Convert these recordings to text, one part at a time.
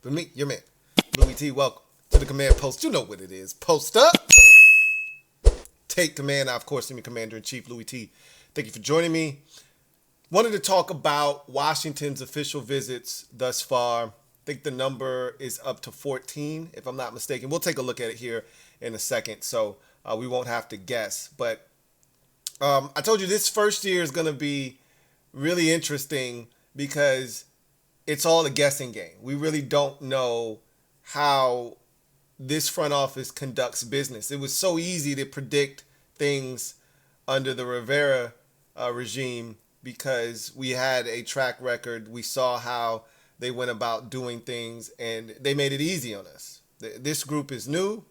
But me, your man, Louie T. Welcome to the command post. You know what it is. Post up. Take command. I, of course, am your commander in chief, Louie T. Thank you for joining me. Wanted to talk about Washington's official visits thus far. I think the number is up to 14, if I'm not mistaken. We'll take a look at it here in a second, so we won't have to guess. But I told you this first year is going to be really interesting because it's all a guessing game. We really don't know how this front office conducts business. It was so easy to predict things under the Rivera regime because we had a track record. We saw how they went about doing things, and they made it easy on us. This group is new.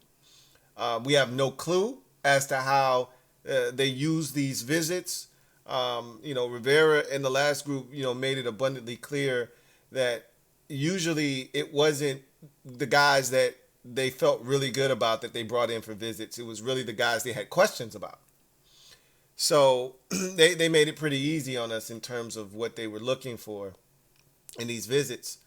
We have no clue as to how they use these visits. Rivera in the last group, made it abundantly clear that usually it wasn't the guys that they felt really good about that they brought in for visits. It was really the guys they had questions about. So they made it pretty easy on us in terms of what they were looking for in these visits.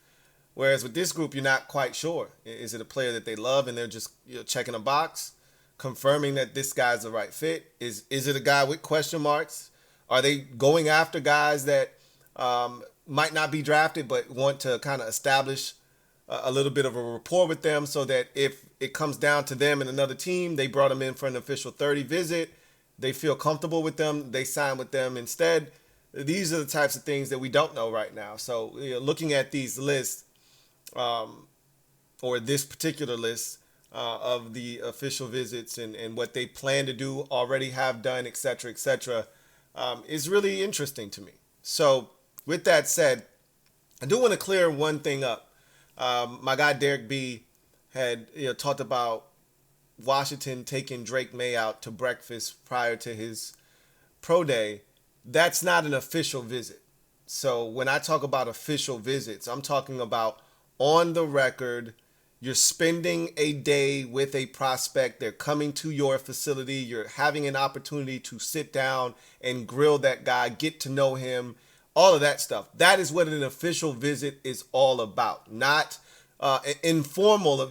Whereas with this group, you're not quite sure. Is it a player that they love and they're just checking a box, confirming that this guy's the right fit? Is it a guy with question marks? Are they going after guys that might not be drafted but want to kind of establish a little bit of a rapport with them so that if it comes down to them and another team, they brought them in for an official 30 visit, they feel comfortable with them, they sign with them instead? These are the types of things that we don't know right now. So looking at these lists, or this particular list of the official visits and what they plan to do, already have done, etc., etc., is really interesting to me. So with that said, I do want to clear one thing up. My guy Derek B had talked about Washington taking Drake May out to breakfast prior to his pro day. That's not an official visit. So when I talk about official visits, I'm talking about on the record. You're spending a day with a prospect. They're coming to your facility. You're having an opportunity to sit down and grill that guy, get to know him, all of that stuff. That is what an official visit is all about, not an informal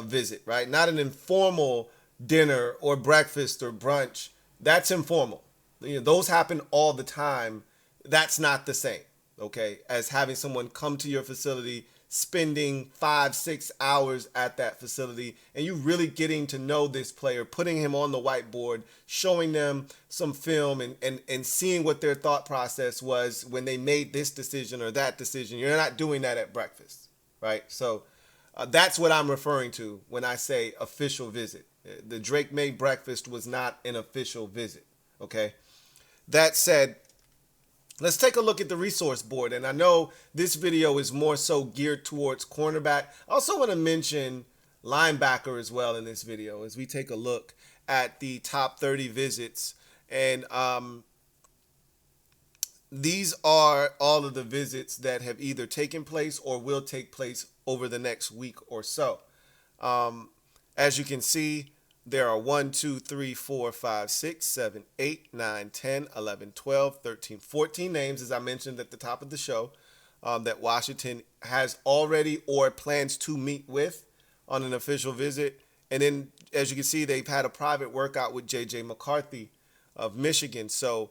visit, right? Not an informal dinner or breakfast or brunch. That's informal. Those happen all the time. That's not the same, okay, as having someone come to your facility, spending 5-6 hours at that facility, and you really getting to know this player, putting him on the whiteboard, showing them some film and seeing what their thought process was when they made this decision or that decision. You're not doing that at breakfast, right? So that's what I'm referring to when I say official visit. The Drake May breakfast was not an official visit, okay? That said, let's take a look at the resource board. And I know this video is more so geared towards cornerback. I also want to mention linebacker as well in this video as we take a look at the top 30 visits. And these are all of the visits that have either taken place or will take place over the next week or so. As you can see, there are 1, 2, 3, 4, 5, 6, 7, 8, 9, 10, 11, 12, 13, 14 names, as I mentioned at the top of the show, that Washington has already or plans to meet with on an official visit. And then, as you can see, they've had a private workout with J.J. McCarthy of Michigan. So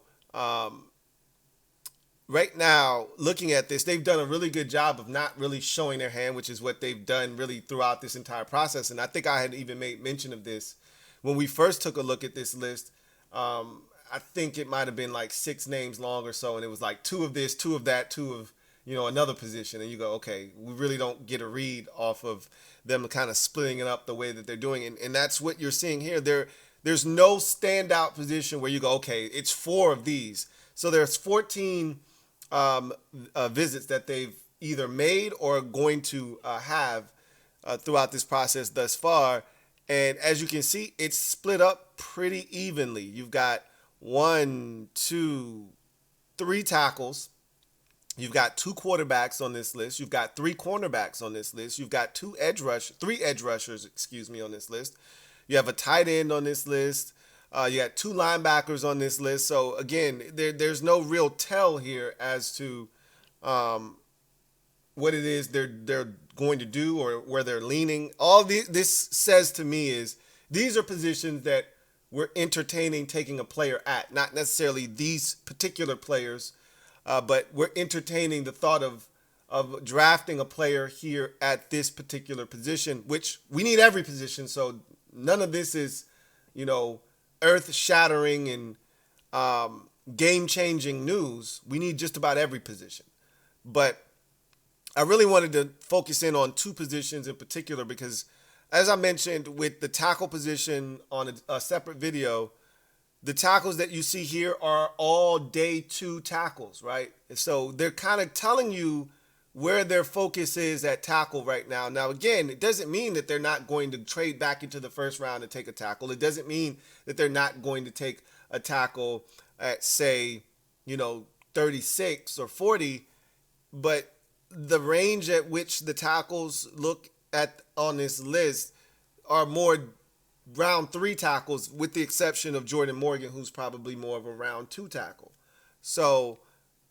right now, looking at this, they've done a really good job of not really showing their hand, which is what they've done really throughout this entire process. And I think I had even made mention of this when we first took a look at this list. I think it might have been like 6 names long or so, and it was like 2 of this, 2 of that, 2 of another position, and you go, okay, we really don't get a read off of them kind of splitting it up the way that they're doing, and that's what you're seeing here. There's no standout position where you go, okay, it's 4 of these. So there's 14 visits that they've either made or going to have throughout this process thus far. And as you can see, it's split up pretty evenly. You've got 1, 2, 3 tackles. You've got 2 quarterbacks on this list. You've got 3 cornerbacks on this list. You've got 3 edge rushers, on this list. You have a tight end on this list. You got 2 linebackers on this list. So again, there's no real tell here as to what it is they're going to do or where they're leaning. All this says to me is these are positions that we're entertaining taking a player at, not necessarily these particular players, but we're entertaining the thought of drafting a player here at this particular position, which we need every position. So none of this is, you know, earth shattering and game changing news. We need just about every position. But I really wanted to focus in on two positions in particular because, as I mentioned, with the tackle position on a separate video, the tackles that you see here are all day two tackles, right? So they're kind of telling you where their focus is at tackle right now. Now, again, it doesn't mean that they're not going to trade back into the first round and take a tackle. It doesn't mean that they're not going to take a tackle at, say, 36 or 40, but the range at which the tackles look at on this list are more round three tackles, with the exception of Jordan Morgan, who's probably more of a round two tackle. So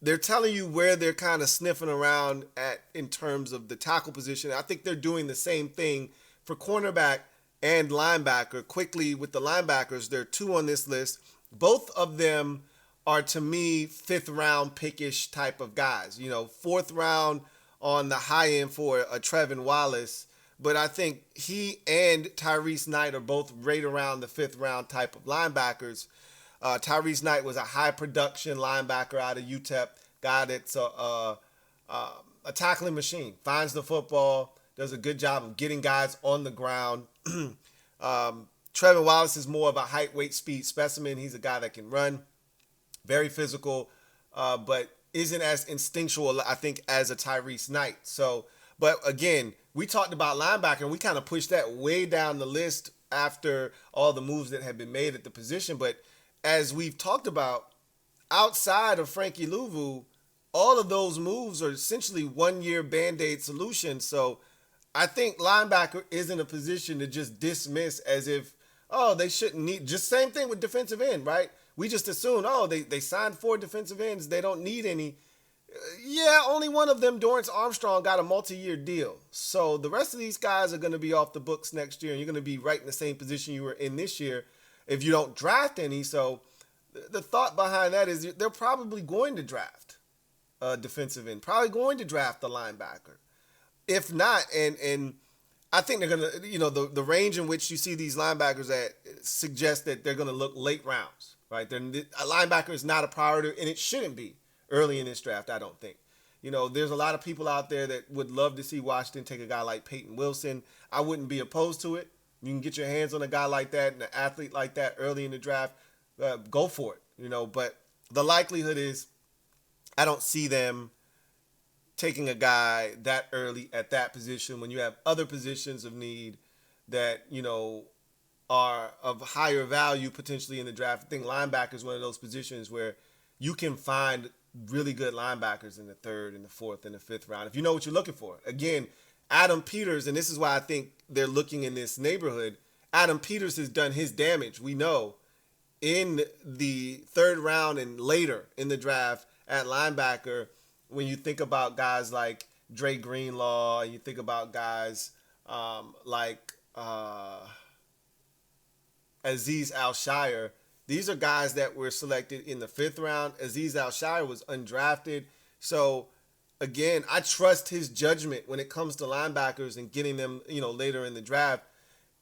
they're telling you where they're kind of sniffing around at in terms of the tackle position. I think they're doing the same thing for cornerback and linebacker. Quickly with the linebackers, there are two on this list. Both of them are, to me, fifth round pickish type of guys. Fourth round on the high end for a Trevin Wallace. But I think he and Tyrese Knight are both right around the fifth round type of linebackers. Tyrese Knight was a high production linebacker out of UTEP, guy that's a tackling machine, finds the football, does a good job of getting guys on the ground. Trevin Wallace is more of a height, weight, speed specimen. He's a guy that can run, very physical, but isn't as instinctual, I think, as a Tyrese Knight. So, but again, we talked about linebacker, and we kind of pushed that way down the list after all the moves that had been made at the position. But as we've talked about, outside of Frankie Louvu, all of those moves are essentially one-year Band-Aid solutions. So I think linebacker isn't a position to just dismiss as if, they shouldn't need. Just same thing with defensive end, right? We just assume, they signed 4 defensive ends. They don't need any. Yeah, only one of them, Dorrance Armstrong, got a multi-year deal. So the rest of these guys are going to be off the books next year, and you're going to be right in the same position you were in this year if you don't draft any. So the thought behind that is they're probably going to draft a defensive end, probably going to draft the linebacker. If not, and I think they're going to, the range in which you see these linebackers at suggests that they're going to look late rounds, right? A linebacker is not a priority, and it shouldn't be early in this draft, I don't think. There's a lot of people out there that would love to see Washington take a guy like Peyton Wilson. I wouldn't be opposed to it. You can get your hands on a guy like that and an athlete like that early in the draft. Go for it, But the likelihood is I don't see them taking a guy that early at that position when you have other positions of need that, are of higher value potentially in the draft. I think linebacker is one of those positions where you can find really good linebackers in the third and the fourth and the fifth round if you know what you're looking for. Again, Adam Peters, and this is why I think they're looking in this neighborhood. Adam Peters has done his damage, we know, in the third round and later in the draft at linebacker. When you think about guys like Dre Greenlaw, you think about guys like Azeez Al-Shire. These are guys that were selected in the fifth round. Azeez Al-Shire was undrafted. So, again, I trust his judgment when it comes to linebackers and getting them, later in the draft.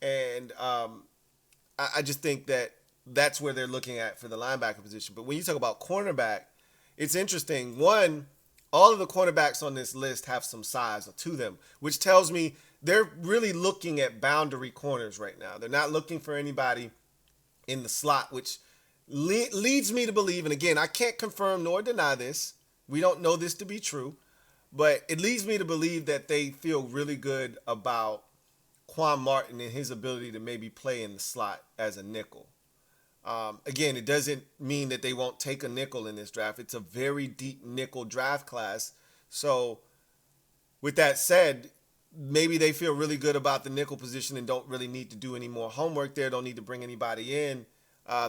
And I just think that that's where they're looking at for the linebacker position. But when you talk about cornerback, it's interesting. One, all of the cornerbacks on this list have some size to them, which tells me they're really looking at boundary corners right now. They're not looking for anybody in the slot, which leads me to believe, and again, I can't confirm nor deny this. We don't know this to be true, but it leads me to believe that they feel really good about Quan Martin and his ability to maybe play in the slot as a nickel. Again, it doesn't mean that they won't take a nickel in this draft. It's a very deep nickel draft class. So with that said, maybe they feel really good about the nickel position and don't really need to do any more homework there, don't need to bring anybody in.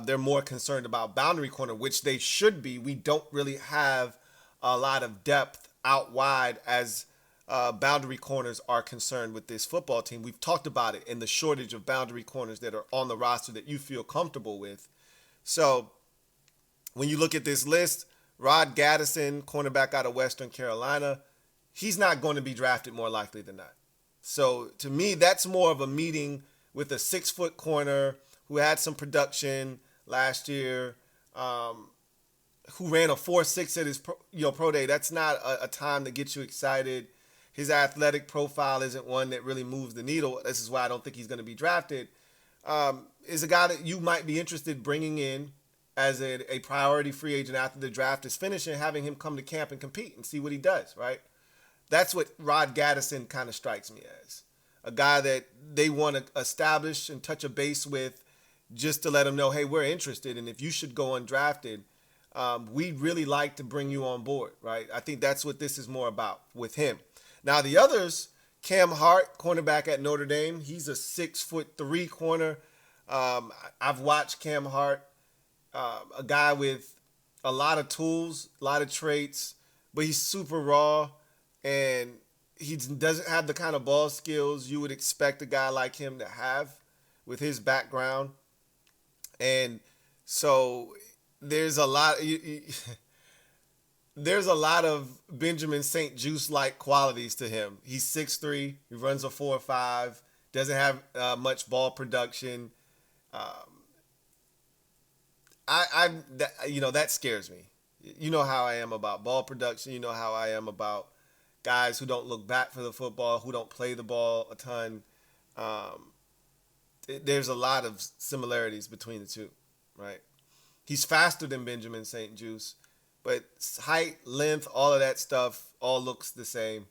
They're more concerned about boundary corner, which they should be. We don't really have a lot of depth out wide as boundary corners are concerned with this football team. We've talked about it in the shortage of boundary corners that are on the roster that you feel comfortable with. So when you look at this list, Rod Gaddison, cornerback out of Western Carolina, he's not going to be drafted more likely than not. So to me, that's more of a meeting with a 6-foot corner who had some production last year, who ran a 4.6 at his pro day. That's not a time to get you excited. His athletic profile isn't one that really moves the needle. This is why I don't think he's going to be drafted. Is a guy that you might be interested bringing in as a priority free agent after the draft is finished and having him come to camp and compete and see what he does, right? That's what Rod Gaddison kind of strikes me as. A guy that they want to establish and touch a base with just to let him know, hey, we're interested, and if you should go undrafted, we'd really like to bring you on board, right? I think that's what this is more about with him. Now, the others, Cam Hart, cornerback at Notre Dame, he's a 6'3" corner. I've watched Cam Hart, a guy with a lot of tools, a lot of traits, but he's super raw, and he doesn't have the kind of ball skills you would expect a guy like him to have with his background. And so there's a lot there's a lot of Benjamin St. Juice-like qualities to him. He's 6'3", he runs a 4.5, doesn't have much ball production. That scares me. You know how I am about ball production. You know how I am about guys who don't look back for the football, who don't play the ball a ton. There's a lot of similarities between the two, right? He's faster than Benjamin St. Juice, but height, length, all of that stuff all looks the same.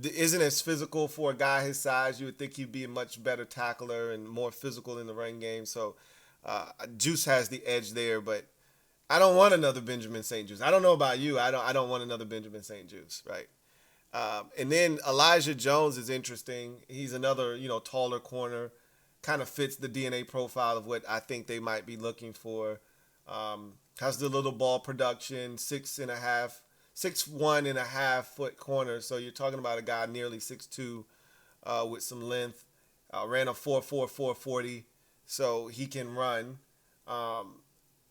Isn't as physical for a guy his size. You would think he'd be a much better tackler and more physical in the run game. So Juice has the edge there, but I don't want another Benjamin St. Juice. I don't know about you. I don't want another Benjamin St. Juice, right? And then Elijah Jones is interesting. He's another, taller corner. Kind of fits the DNA profile of what I think they might be looking for. Has the little ball production, 6'1.5" foot corner. So you're talking about a guy nearly 6'2", with some length. Ran a 4.4, 4.40, so he can run.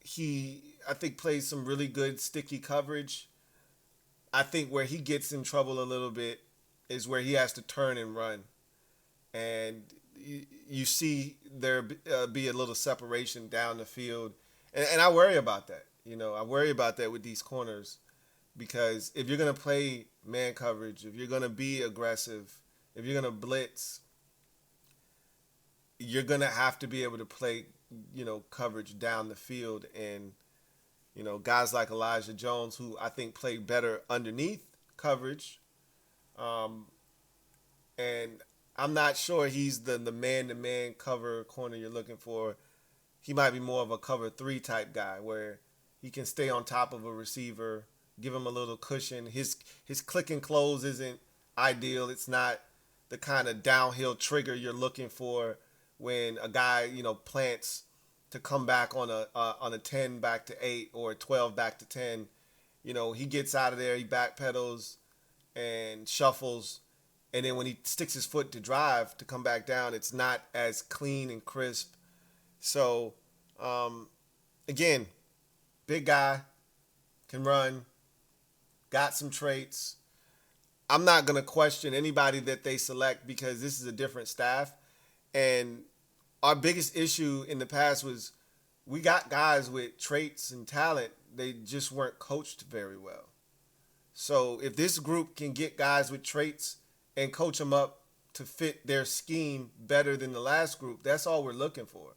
He, I think, plays some really good sticky coverage. I think where he gets in trouble a little bit is where he has to turn and run. And you see there be a little separation down the field. And I worry about that. I worry about that with these corners, because if you're going to play man coverage, if you're going to be aggressive, if you're going to blitz, you're going to have to be able to play, coverage down the field. And, guys like Elijah Jones, who I think played better underneath coverage. And I'm not sure he's the man-to-man cover corner you're looking for. He might be more of a cover 3 type guy where he can stay on top of a receiver, give him a little cushion. His click and close isn't ideal. It's not the kind of downhill trigger you're looking for when a guy, plants to come back on a 10 back to 8 or a 12 back to 10. He gets out of there, he backpedals and shuffles, and then when he sticks his foot to drive to come back down, it's not as clean and crisp. So, again, big guy, can run, got some traits. I'm not going to question anybody that they select because this is a different staff. And our biggest issue in the past was we got guys with traits and talent. They just weren't coached very well. So if this group can get guys with traits and coach them up to fit their scheme better than the last group, that's all we're looking for.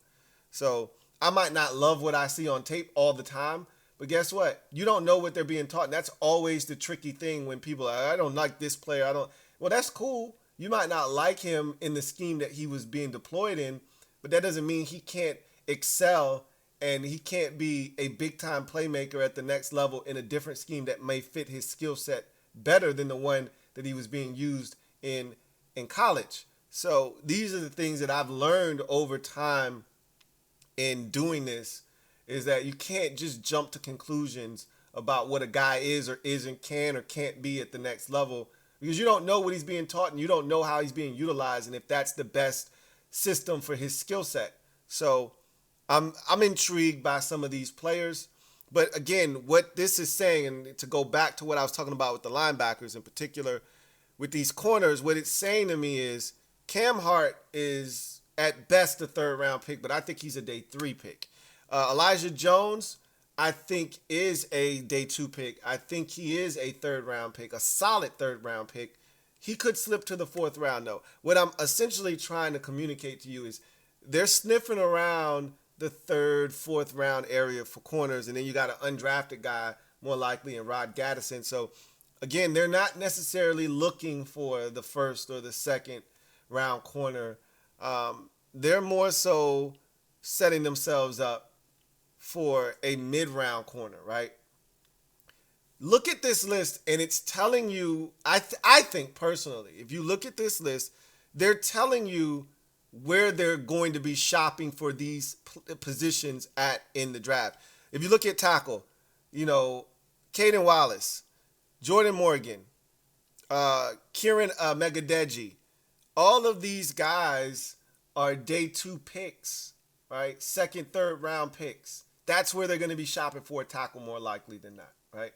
So I might not love what I see on tape all the time, but guess what? You don't know what they're being taught. And that's always the tricky thing when people are, I don't like this player. Well, that's cool. You might not like him in the scheme that he was being deployed in, but that doesn't mean he can't excel and he can't be a big-time playmaker at the next level in a different scheme that may fit his skill set better than the one that he was being used in college. So these are the things that I've learned over time in doing this, is that you can't just jump to conclusions about what a guy is or isn't, can or can't be at the next level because you don't know what he's being taught and you don't know how he's being utilized and if that's the best system for his skill set. So I'm intrigued by some of these players. But again, what this is saying, and to go back to what I was talking about with the linebackers in particular, with these corners, what it's saying to me is Cam Hart is at best a third round pick, but I think he's a day 3 pick. Elijah Jones, I think, is a day 2 pick. I think he is a third round pick, a solid third round pick. He could slip to the 4th round, though. What I'm essentially trying to communicate to you is they're sniffing around the 3rd, 4th round area for corners, and then you got an undrafted guy, more likely, in Rod Gaddison. So, again, they're not necessarily looking for the 1st or the 2nd round corner. They're more so setting themselves up for a mid-round corner, right? Look at this list, and it's telling you, I think personally, if you look at this list, they're telling you where they're going to be shopping for these positions at in the draft. If you look at tackle, Caden Wallace, Jordan Morgan, Kieran Megadeji, all of these guys are day 2 picks, right? 2nd, 3rd round picks. That's where they're going to be shopping for a tackle more likely than not, right?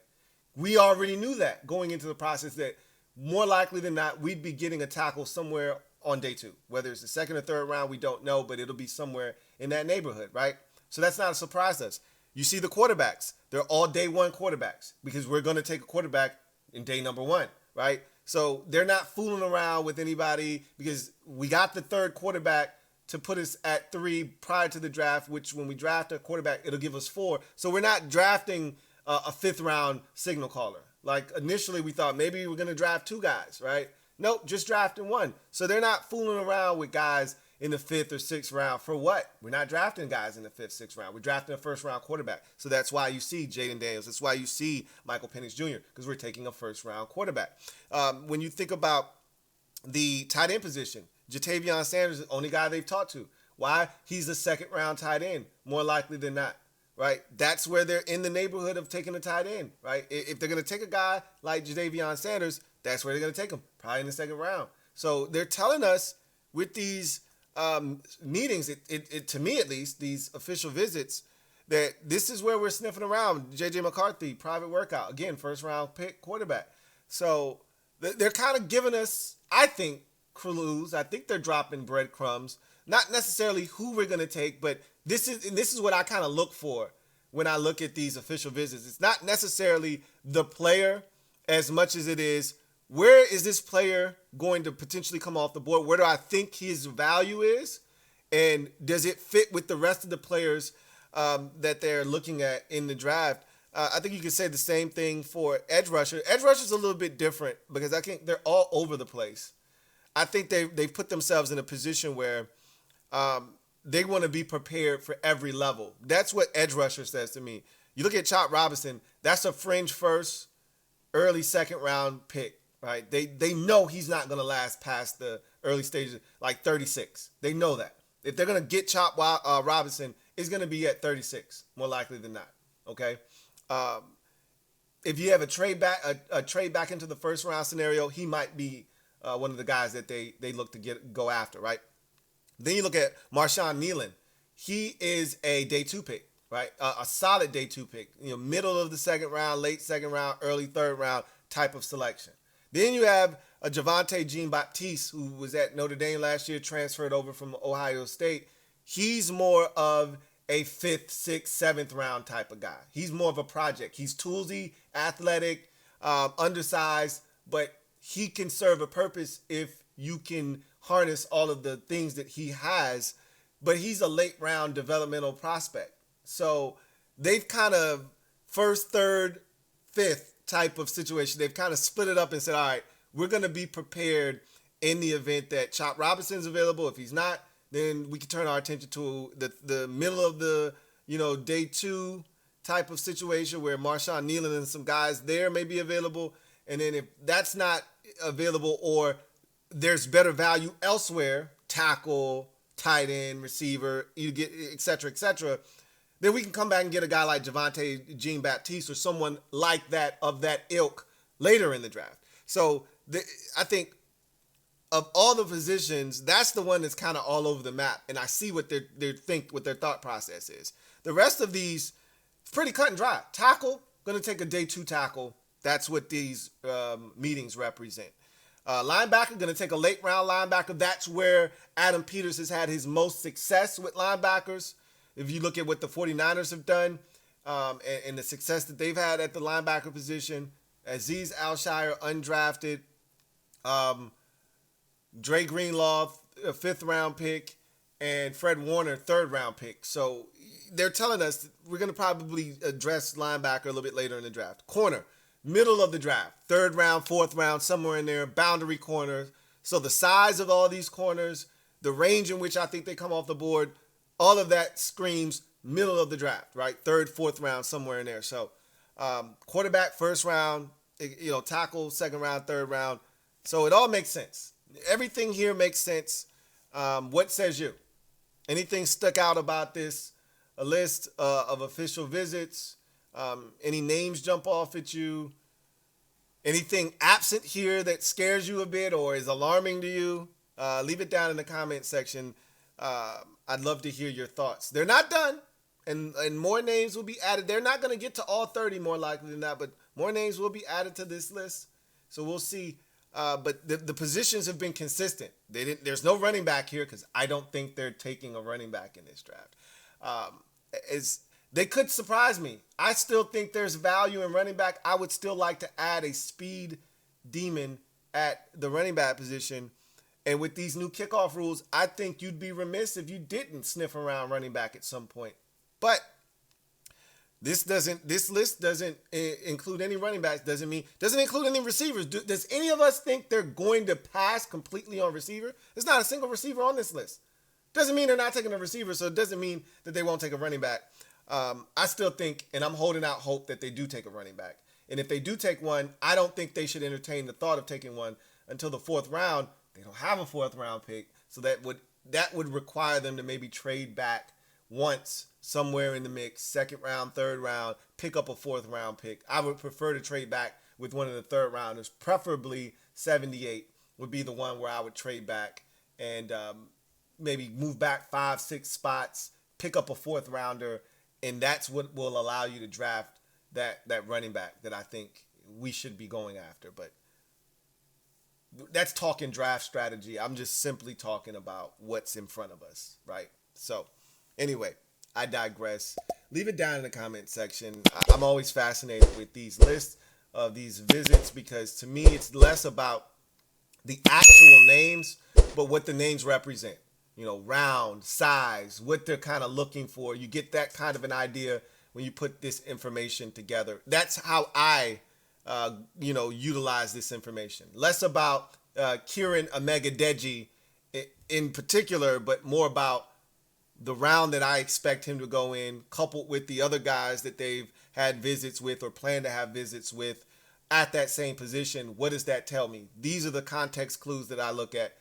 We already knew that going into the process that more likely than not, we'd be getting a tackle somewhere on day 2. Whether it's the 2nd or 3rd round, we don't know, but it'll be somewhere in that neighborhood, right? So that's not a surprise to us. You see the quarterbacks. They're all day 1 quarterbacks because we're going to take a quarterback in day number 1, right? So they're not fooling around with anybody because we got the 3rd quarterback to put us at 3 prior to the draft, which when we draft a quarterback, it'll give us 4. So we're not drafting a 5th round signal caller. Like initially we thought maybe we're going to draft 2 guys, right? Nope, just drafting 1. So they're not fooling around with guys in the 5th or 6th round. For what? We're not drafting guys in the 5th, 6th round. We're drafting a 1st round quarterback. So that's why you see Jaden Daniels. That's why you see Michael Penix Jr. because we're taking a 1st round quarterback. When you think about the tight end position, Jatavion Sanders is the only guy they've talked to. Why? He's a 2nd round tight end, more likely than not, right? That's where they're in the neighborhood of taking a tight end, right? If they're going to take a guy like Jatavion Sanders, that's where they're going to take him, probably in the 2nd round. So they're telling us with these meetings, it to me at least, these official visits, that this is where we're sniffing around. J.J. McCarthy, private workout, again, 1st round pick quarterback. So they're kind of giving us, I think, clues. I think they're dropping breadcrumbs. Not necessarily who we're going to take, but this is what I kind of look for when I look at these official visits. It's not necessarily the player as much as it is, where is this player going to potentially come off the board? Where do I think his value is? And does it fit with the rest of the players that they're looking at in the draft? I think you could say the same thing for edge rusher. Edge rusher is a little bit different because I think they're all over the place. I think they've put themselves in a position where they want to be prepared for every level. That's what edge rusher says to me. You look at Chop Robinson, that's a fringe 1st, early 2nd round pick. Right? They know he's not going to last past the early stages, like 36. They know that. If they're going to get Chop Robinson, it's going to be at 36, more likely than not. Okay? If you have a trade back into the 1st round scenario, he might be one of the guys that they look to go after, right? Then you look at Marshawn Nealon. He is a day 2 pick, right? A solid day 2 pick. Middle of the 2nd round, late 2nd round, early 3rd round type of selection. Then you have a Javonte Jean-Baptiste, who was at Notre Dame last year, transferred over from Ohio State. He's more of a 5th, 6th, 7th round type of guy. He's more of a project. He's toolsy, athletic, undersized, but he can serve a purpose if you can harness all of the things that he has. But he's a late round developmental prospect. So they've kind of 1st, 3rd, 5th type of situation. They've kind of split it up and said, all right, we're going to be prepared in the event that Chop Robinson's available. If he's not, then we can turn our attention to the middle of the, day 2 type of situation where Marshawn Nealon and some guys there may be available. And then if that's not available or there's better value elsewhere, tackle, tight end, receiver, you get et cetera, then we can come back and get a guy like Javonte Jean-Baptiste or someone like that of that ilk later in the draft. So I think of all the positions, that's the one that's kind of all over the map, and I see what what their thought process is. The rest of these, it's pretty cut and dry. Tackle, going to take a day two tackle. That's what these meetings represent. Linebacker, going to take a late round linebacker. That's where Adam Peters has had his most success with linebackers. If you look at what the 49ers have done and the success that they've had at the linebacker position, Azeez Al-Shire, undrafted. Dre Greenlaw, a 5th round pick, and Fred Warner, 3rd round pick. So they're telling us we're going to probably address linebacker a little bit later in the draft. Corner, middle of the draft, 3rd round, 4th round, somewhere in there, boundary corner. So the size of all these corners, the range in which I think they come off the board, all of that screams middle of the draft, right? 3rd, 4th round, somewhere in there. So quarterback, 1st round, tackle, 2nd round, 3rd round. So it all makes sense. Everything here makes sense. What says you? Anything stuck out about this? A list of official visits? Any names jump off at you? Anything absent here that scares you a bit or is alarming to you? Leave it down in the comment section. I'd love to hear your thoughts. They're not done, and more names will be added. They're not going to get to all 30 more likely than not, but more names will be added to this list. So we'll see. But the positions have been consistent. There's no running back here because I don't think they're taking a running back in this draft. They could surprise me. I still think there's value in running back. I would still like to add a speed demon at the running back position. And with these new kickoff rules, I think you'd be remiss if you didn't sniff around running back at some point. But this list doesn't include any running backs. Doesn't include any receivers. Does any of us think they're going to pass completely on receiver? There's not a single receiver on this list. Doesn't mean they're not taking a receiver, so it doesn't mean that they won't take a running back. I still think, and I'm holding out hope that they do take a running back. And if they do take one, I don't think they should entertain the thought of taking one until the 4th round. They don't have a 4th round pick, so that would require them to maybe trade back once somewhere in the mix, 2nd round, 3rd round, pick up a 4th round pick. I would prefer to trade back with one of the 3rd rounders, preferably 78 would be the one where I would trade back and maybe move back 5-6 spots, pick up a 4th rounder, and that's what will allow you to draft that running back that I think we should be going after. But that's talking draft strategy. I'm just simply talking about what's in front of us, right? So anyway, I digress. Leave it down in the comment section. I'm always fascinated with these lists of these visits because to me it's less about the actual names, but what the names represent. Round, size, what they're kind of looking for. You get that kind of an idea when you put this information together. That's how I, utilize this information. Less about Kieran Omegadeji in particular, but more about the round that I expect him to go in, coupled with the other guys that they've had visits with or plan to have visits with at that same position. What does that tell me? These are the context clues that I look at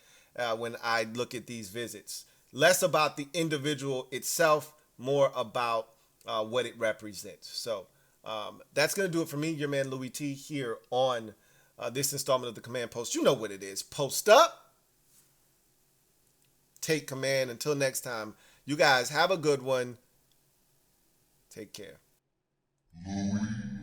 when I look at these visits. Less about the individual itself, more about what it represents. So that's going to do it for me, your man Louie T, here on this installment of the Command Post. You know what it is. Post up. Take command. Until next time, you guys have a good one. Take care. Louie.